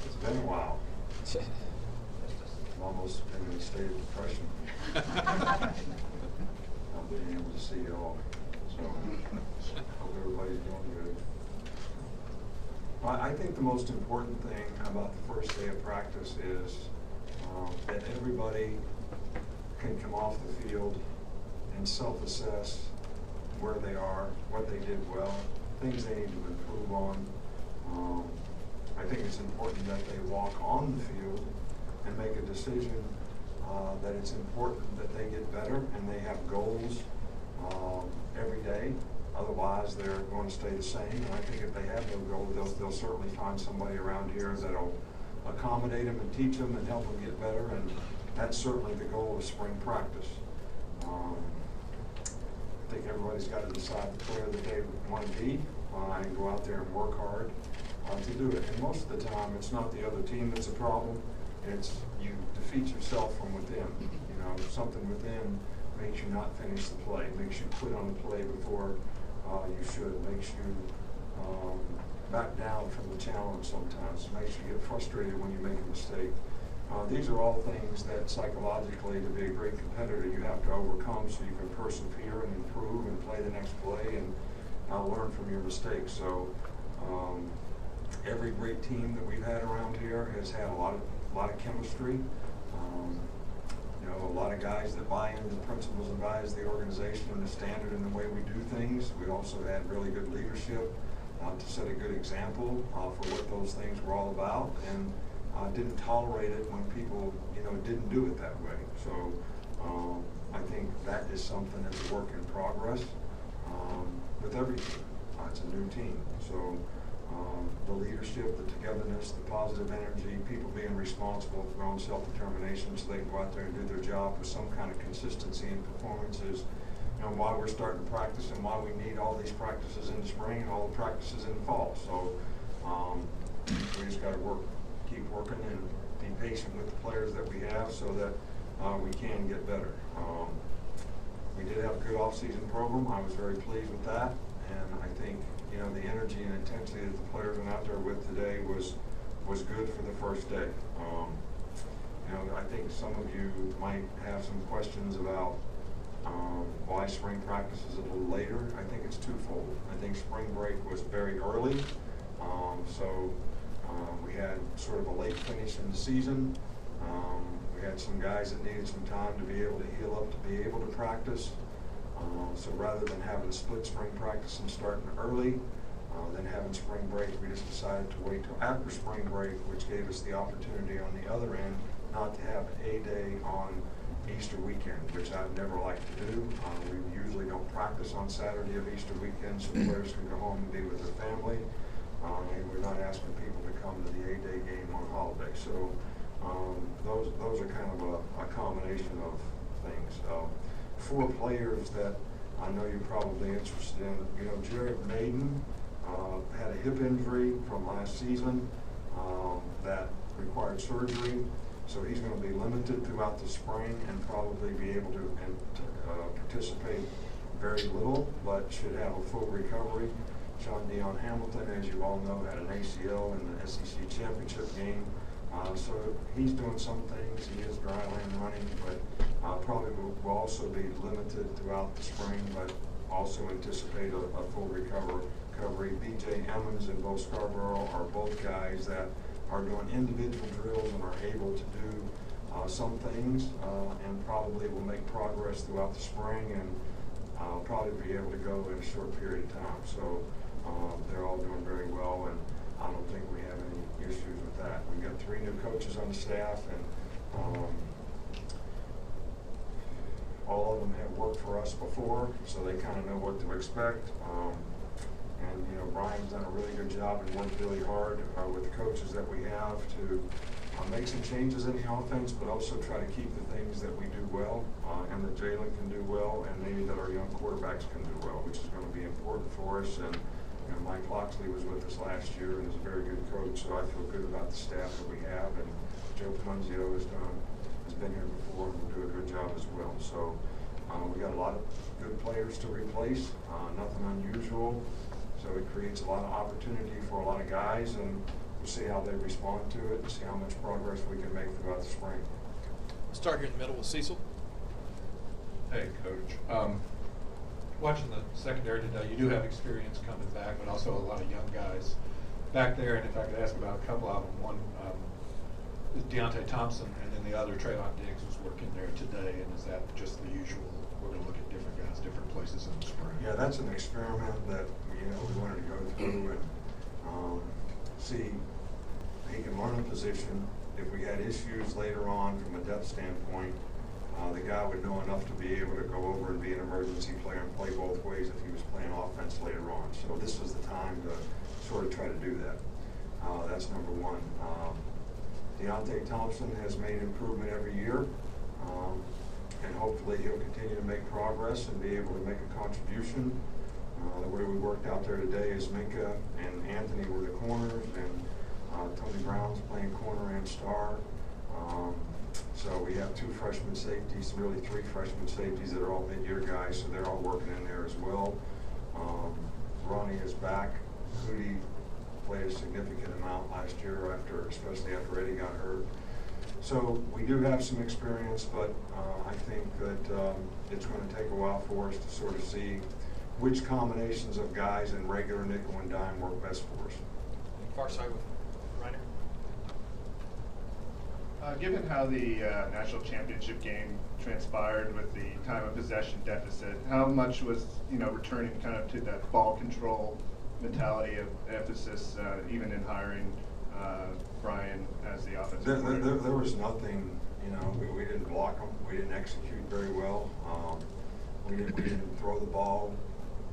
It's been a while. I'm almost in a state of depression. Not being able to see it all. So, hope everybody's doing good. I think the most important thing about the first day of practice is that everybody can come off the field and self-assess where they are, what they did well, things they need to improve on. I think it's important that they walk on the field and make a decision that it's important that they get better and they have goals every day. Otherwise, they're going to stay the same. And I think if they have no goals, they'll certainly find somebody around here that'll accommodate them and teach them and help them get better. And that's certainly the goal of spring practice. I think everybody's got to decide the player that they want to be and go out there and work hard to do it. And most of the time, it's not the other team that's a problem. It's you defeat yourself from within. You know, something within makes you not finish the play, makes you quit on the play before you should, makes you back down from the challenge sometimes, makes you get frustrated when you make a mistake. These are all things that psychologically, to be a great competitor, you have to overcome so you can persevere and improve and play the next play and learn from your mistakes. So every great team that we've had around here has had a lot of chemistry. You know, a lot of guys that buy into the principles and buys the organization and the standard and the way we do things. We also had really good leadership to set a good example for what those things were all about, and didn't tolerate it when people, you know, didn't do it that way. So I think that is something that's a work in progress with every team. It's a new team. So the leadership, the togetherness, the positive energy, people being responsible for their own self-determination so they can go out there and do their job with some kind of consistency in performances. You know, why we're starting to practice and why we need all these practices in the spring and all the practices in the fall. So we just got to keep working and be patient with the players that we have so that we can get better. We did have a good off-season program. I was very pleased with that, and I think, you know, the energy and intensity that the players went out there with today was good for the first day. You know, I think some of you might have some questions about why spring practice is a little later. I think it's twofold. I think spring break was very early, so we had sort of a late finish in the season. We had some guys that needed some time to be able to heal up to be able to practice. So rather than having a split spring practice and starting early, then having spring break, we just decided to wait till after spring break, which gave us the opportunity on the other end not to have a day on Easter weekend, which I've never liked to do. We usually don't practice on Saturday of Easter weekend so players can go home and be with their family. And we're not asking people to come to the A-Day game on holiday. So those are kind of a combination of things. 4 players that I know you're probably interested in. You know, Jared Maiden had a hip injury from last season that required surgery. So he's going to be limited throughout the spring and probably be able to participate very little, but should have a full recovery. Sean Dion Hamilton, as you all know, had an ACL in the SEC championship game. So he's doing some things. He is dry land running, but probably will also be limited throughout the spring, but also anticipate a full recovery. B.J. Emmons and Bo Scarborough are both guys that are doing individual drills and are able to do some things and probably will make progress throughout the spring and probably be able to go in a short period of time. So they're all doing very well, and I don't think we have any issues with that. We've got 3 new coaches on the staff, and all of them have worked for us before, so they kind of know what to expect. And, you know, Brian's done a really good job and worked really hard with the coaches that we have to make some changes in the offense, but also try to keep the things that we do well and that Jalen can do well, and maybe that our young quarterbacks can do well, which is going to be important for us. And you know, Mike Loxley was with us last year and is a very good coach, so I feel good about the staff that we have. And Joe Punzio has been here before and will do a good job as well. So we got a lot of good players to replace, nothing unusual. So it creates a lot of opportunity for a lot of guys, and we'll see how they respond to it and see how much progress we can make throughout the spring. Start here in the middle with Cecil. Hey, Coach. Watching the secondary today, you do have experience coming back, but also a lot of young guys back there. And if I could ask about a couple of them, one is Deontay Thompson, and then the other, Trayvon Diggs, was working there today. And is that just the usual? We're going to look at different guys, different places in the spring. Yeah, that's an experiment that we wanted to go through and see he can learn a position. If we had issues later on from a depth standpoint, the guy would know enough to be able to go over and be an emergency player and play both ways if he was playing offense later on. So this was the time to sort of try to do that. That's number one. Deontay Thompson has made improvement every year, and hopefully he'll continue to make progress and be able to make a contribution. The way we worked out there today is Minka and Anthony were the corners, and Tony Brown's playing corner and star. So we have 2 freshman safeties, really 3 freshman safeties that are all mid-year guys, so they're all working in there as well. Ronnie is back. Hootie played a significant amount last year, especially after Eddie got hurt. So we do have some experience, but I think that it's going to take a while for us to sort of see which combinations of guys in regular nickel and dime work best for us. Far side with Reiner. Given how the national championship game transpired with the time of possession deficit, how much was returning kind of to that ball control mentality of emphasis, even in hiring Brian as the offensive coordinator? There was nothing. We didn't block them. We didn't execute very well. We didn't throw the ball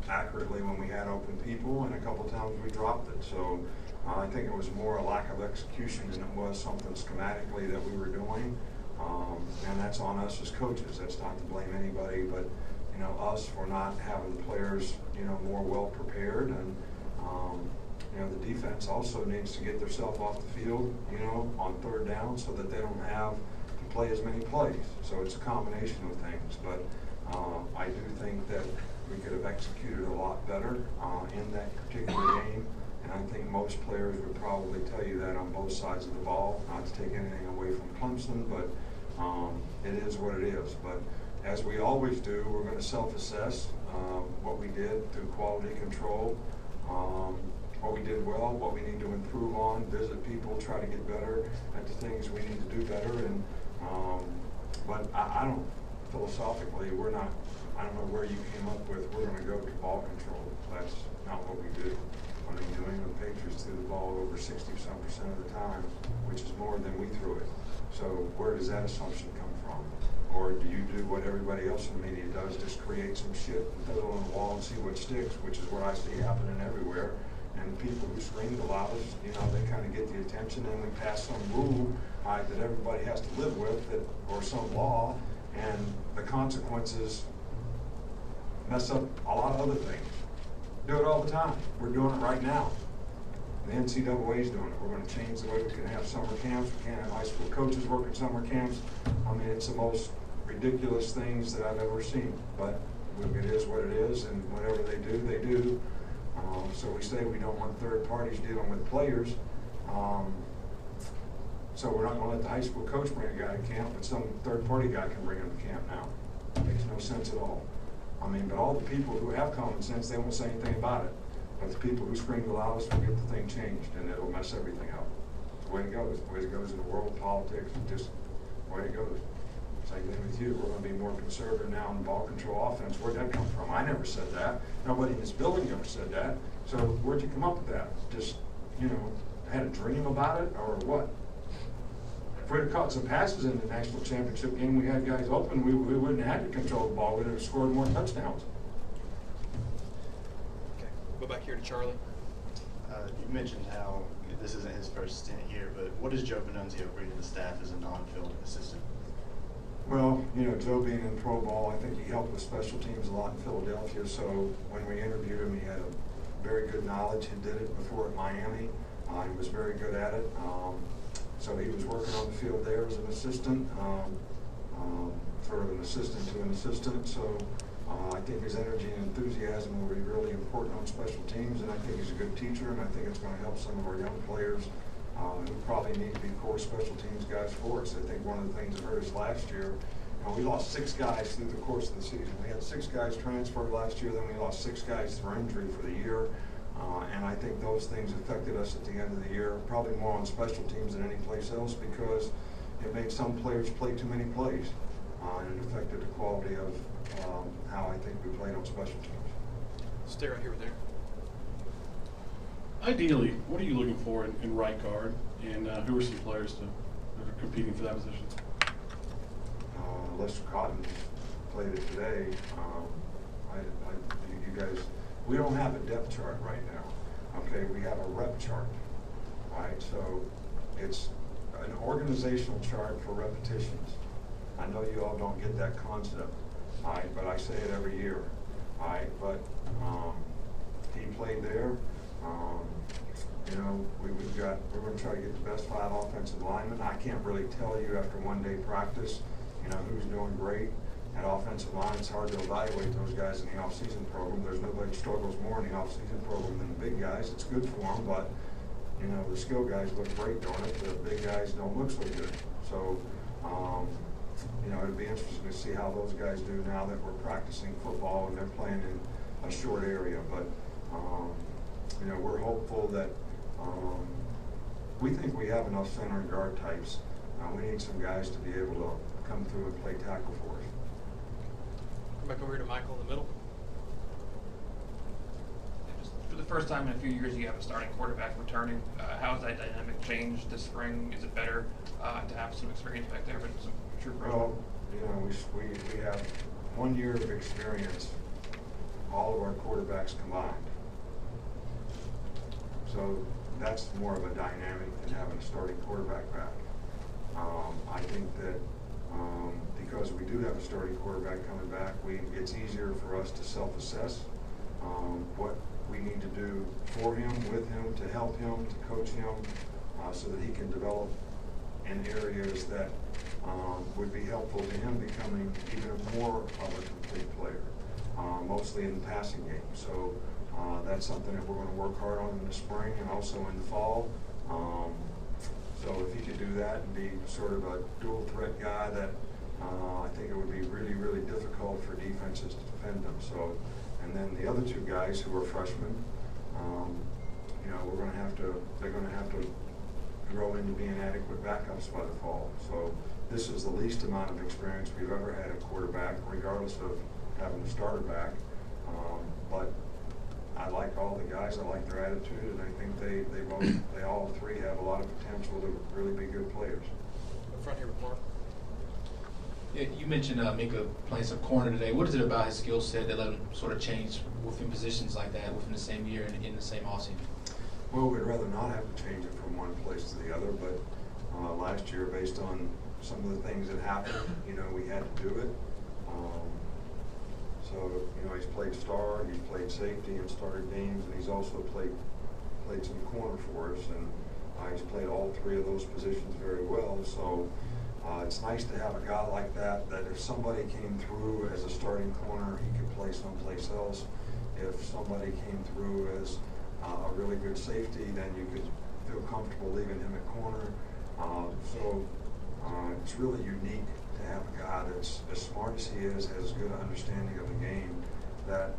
accurately when we had open people, and a couple times we dropped it. So I think it was more a lack of execution than it was something schematically that we were doing. And that's on us as coaches. That's not to blame anybody, but us for not having the players more well prepared. And the defense also needs to get themselves off the field on 3rd down so that they don't have to play as many plays. So it's a combination of things, but I do think that we could have executed a lot better in that particular game. And I think most players would probably tell you that on both sides of the ball, not to take anything away from Clemson, but it is what it is. But as we always do, we're going to self-assess what we did through quality control, what we did well, what we need to improve on, visit people, try to get better at the things we need to do better. And but I don't, philosophically, I don't know where you came up with, we're going to go to ball control. That's not what we do. I mean, New England Patriots threw the ball over 60-some% of the time, which is more than we threw it. So where does that assumption come from? Or do you do what everybody else in the media does, just create some shit and throw it on the wall and see what sticks, which is what I see happening everywhere. And the people who scream the loudest, they kind of get the attention, and we pass some rule that everybody has to live with, or some law, and the consequences mess up a lot of other things. Do it all the time. We're doing it right now. The NCAA is doing it. We're going to change the way we can have summer camps. We can't have high school coaches working summer camps. I mean, it's the most ridiculous things that I've ever seen. But it is what it is, and whatever they do, they do. So we say we don't want third parties dealing with players. So we're not going to let the high school coach bring a guy to camp, but some third-party guy can bring him to camp now. It makes no sense at all. I mean, but all the people who have common sense, they won't say anything about it. But the people who scream the loudest will get the thing changed, and it'll mess everything up. It's the way it goes. The way it goes in the world of politics, just the way it goes. Same thing with you. We're going to be more conservative now in ball control offense. Where'd that come from? I never said that. Nobody in this building ever said that. So where'd you come up with that? Just, had a dream about it, or what? If we'd have caught some passes in the national championship game, we had guys open, we wouldn't have had to control the ball. We'd have scored more touchdowns. Okay, we'll go back here to Charlie. You mentioned how this isn't his first stint here, but what does Joe Panunzio bring to the staff as a non-field assistant? Well, Joe being in pro ball, I think he helped with special teams a lot in Philadelphia. So when we interviewed him, he had a very good knowledge. He did it before at Miami. He was very good at it. So he was working on the field there as an assistant, sort of an assistant to an assistant. So I think his energy and enthusiasm will be really important on special teams, and I think he's a good teacher, and I think it's going to help some of our young players who probably need to be core special teams guys for us. I think one of the things that hurt us last year, we lost 6 guys through the course of the season. We had 6 guys transferred last year, then we lost 6 guys through injury for the year. And I think those things affected us at the end of the year, probably more on special teams than any place else, because it made some players play too many plays. And it affected the quality of how I think we played on special teams. Stay right here with there. Ideally, what are you looking for in right guard, and who are some players that are competing for that position? Lester Cotton played it today. You guys, we don't have a depth chart right now. Okay, we have a rep chart. All right, so it's an organizational chart for repetitions. I know you all don't get that concept, all right, but I say it every year. All right, but he played there. You know, we're going to try to get the best 5 offensive linemen. I can't really tell you after one day practice, you know, who's doing great at offensive line. It's hard to evaluate those guys in the off-season program. There's nobody who struggles more in the off-season program than the big guys. It's good for them, but, you know, the skill guys look great doing it. The big guys don't look so good. So, you know, it'd be interesting to see how those guys do now that we're practicing football and they're playing in a short area. But, you know, we're hopeful that we think we have enough center and guard types. We need some guys to be able to come through and play tackle for us. Come back over here to Michael in the middle. Just for the first time in a few years, you have a starting quarterback returning. How has that dynamic changed this spring? Is it better to have some experience back there, but some true freshmen? Well, you know, we have 1 year of experience, all of our quarterbacks combined. So that's more of a dynamic than having a starting quarterback back. I think that because we do have a starting quarterback coming back, it's easier for us to self-assess what we need to do for him, with him, to help him, to coach him, so that he can develop in areas that would be helpful to him becoming even more of a complete player, mostly in the passing game. So that's something that we're going to work hard on in the spring and also in the fall. So if he could do that and be sort of a dual threat guy, that I think it would be really, really difficult for defenses to defend him. So, and then the other 2 guys who are freshmen, you know, they're going to have to grow into being adequate backups by the fall. So this is the least amount of experience we've ever had at quarterback, regardless of having a starter back. But I like all the guys. I like their attitude, and I think they all 3 have a lot of potential to really be good players. Up front here with Mark. Yeah, you mentioned Mika playing some corner today. What is it about his skill set that let him sort of change within positions like that within the same year and in the same offseason? Well, we'd rather not have to change it from one place to the other, but last year, based on some of the things that happened, you know, we had to do it. So, you know, he's played star, he's played safety and started games, and he's also played some corner for us, and he's played all 3 of those positions very well. So it's nice to have a guy like that, that if somebody came through as a starting corner, he could play someplace else. If somebody came through as a really good safety, then you could feel comfortable leaving him at corner. So it's really unique to have a guy that's as smart as he is, has as good an understanding of the game, that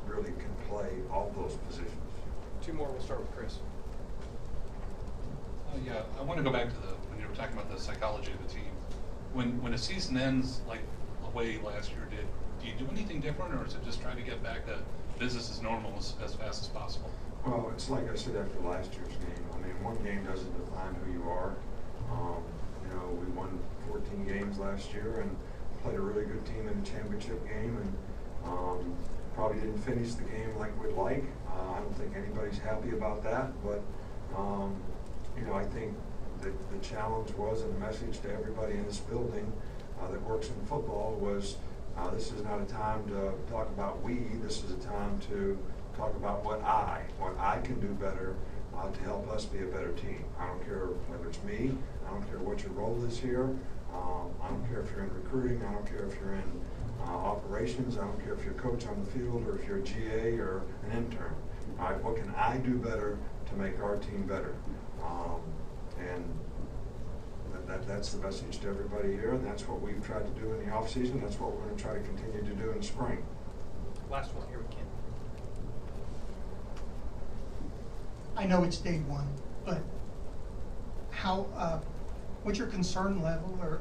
really can play all those positions. 2 more. We'll start with Chris. Yeah, I want to go back to when you were talking about the psychology of the team. When a season ends like away last year did, do you do anything different, or is it just trying to get back to business as normal as fast as possible? Well, it's like I said after last year's game. I mean, one game doesn't define who you are. You know, we won 14 games last year and played a really good team in the championship game, and probably didn't finish the game like we'd like. I don't think anybody's happy about that, but you know, I think that the challenge was, and the message to everybody in this building that works in football was, this is not a time to talk about we. This is a time to talk about what I can do better to help us be a better team. I don't care whether it's me. I don't care what your role is here. I don't care if you're in recruiting. I don't care if you're in operations. I don't care if you're a coach on the field or if you're a GA or an intern. All right, what can I do better to make our team better? that's the message to everybody here, and that's what we've tried to do in the off-season. That's what we're going to try to continue to do in the spring. Last one here with Ken. I know it's day one, but how, what's your concern level, or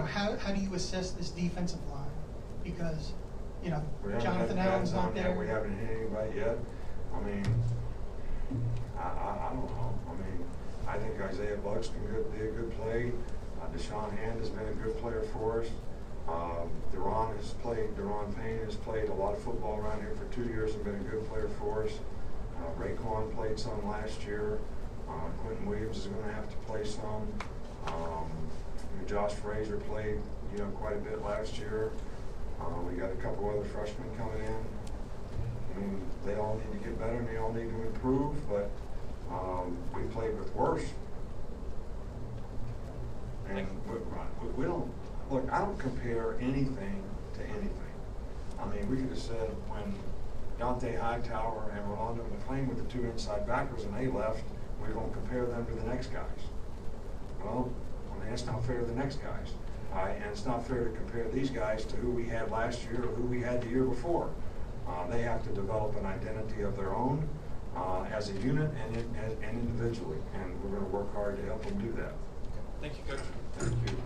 how do you assess this defensive line? Because, We haven't Jonathan had Allen's pads not on yet. there. We haven't hit anybody yet. I mean, I don't know. I mean, I think Isaiah Bucks can be a good play. Deshaun Hand has been a good player for us. Deron Payne has played a lot of football around here for 2 years and been a good player for us. Raekwon played some last year. Quentin Williams is going to have to play some. Josh Frazier played, quite a bit last year. We got a couple other freshmen coming in. I mean, they all need to get better and they all need to improve, but we played with worse. And we don't, look, I don't compare anything to anything. I mean, we could have said when Dante Hightower and Rolando McClain were the two inside backers and they left, we're going to compare them to the next guys. Well, I mean, that's not fair to the next guys. And it's not fair to compare these guys to who we had last year or who we had the year before. They have to develop an identity of their own as a unit and individually, and we're going to work hard to help them do that. Thank you, Coach. Thank you.